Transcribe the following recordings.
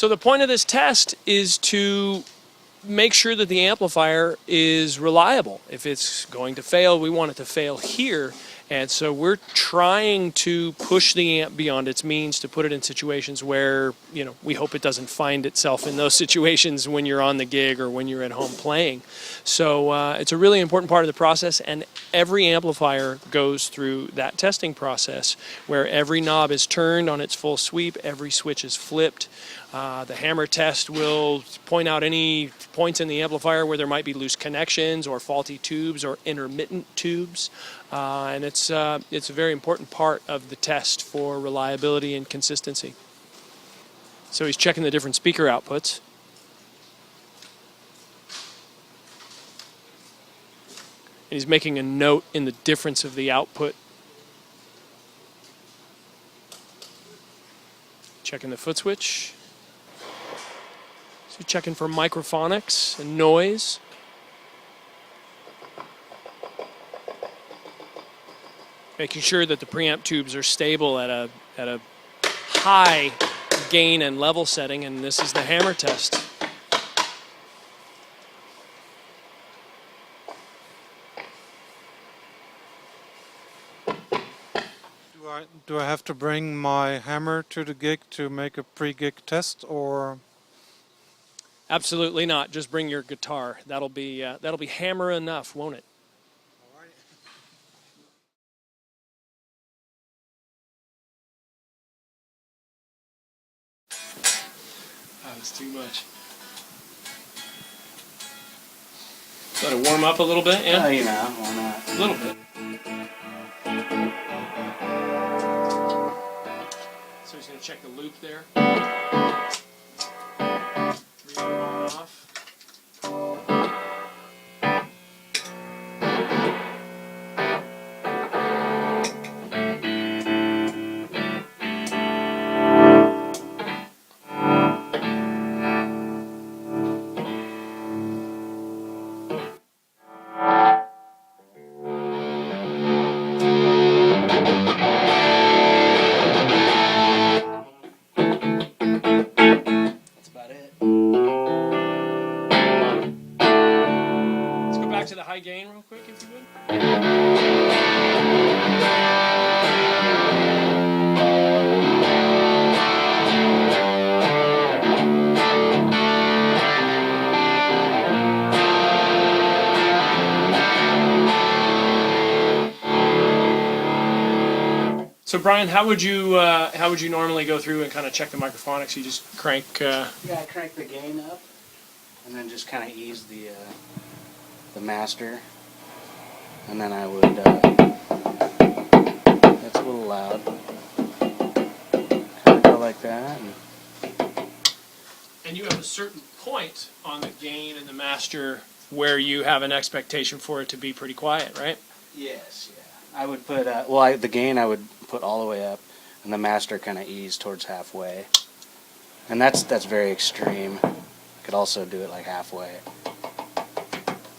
So the point of this test is to make sure that the amplifier is reliable. If it's going to fail, we want it to fail here. And so we're trying to push the amp beyond its means to put it in situations where, you know, we hope it doesn't find itself in those situations when you're on the gig or when you're at home playing. So it's a really important part of the process, and every amplifier goes through that testing process where every knob is turned on its full sweep, every switch is flipped. The hammer test will point out any points in the amplifier where there might be loose connections or faulty tubes or intermittent tubes. And it's a very important part of the test for reliability and consistency. So he's checking the different speaker outputs. And he's making a note in the difference of the output. Checking the foot switch. So checking for microphonics and noise. Making sure that the preamp tubes are stable at a high gain and level setting, and this is the hammer test. Do I have to bring my hammer to the gig to make a pre-gig test, or? Absolutely not. Just bring your guitar. That'll be hammer enough, won't it? All right. That was too much. Let it warm up a little bit, yeah? You know, why not? A little bit. So he's going to check the loop there. 3 on off. To the high gain real quick, if you would. So Brian, how would you normally go through and kind of check the microphonics? You just crank. Yeah, I crank the gain up, and then just kind of ease the master, and then I would, that's a little loud, kind of go like that. And you have a certain point on the gain and the master where you have an expectation for it to be pretty quiet, right? Yes, yeah. I would put, the gain I would put all the way up, and the master kind of ease towards halfway. And that's very extreme. I could also do it like halfway,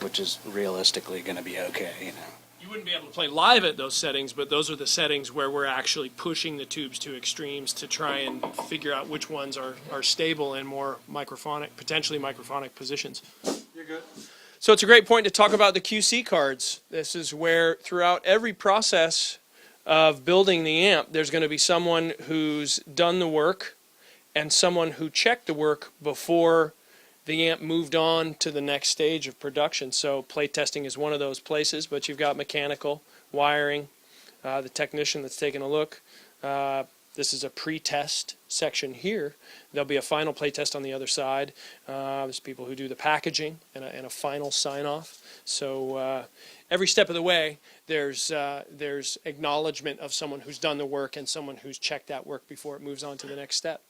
which is realistically going to be okay, you know. You wouldn't be able to play live at those settings, but those are the settings where we're actually pushing the tubes to extremes to try and figure out which ones are stable in more potentially microphonic positions. You're good. So it's a great point to talk about the QC cards. This is where throughout every process of building the amp, there's going to be someone who's done the work and someone who checked the work before the amp moved on to the next stage of production. So play testing is one of those places, but you've got mechanical, wiring, the technician that's taking a look. This is a pre-test section here. There'll be a final play test on the other side. There's people who do the packaging and a final sign-off. So every step of the way, there's acknowledgement of someone who's done the work and someone who's checked that work before it moves on to the next step.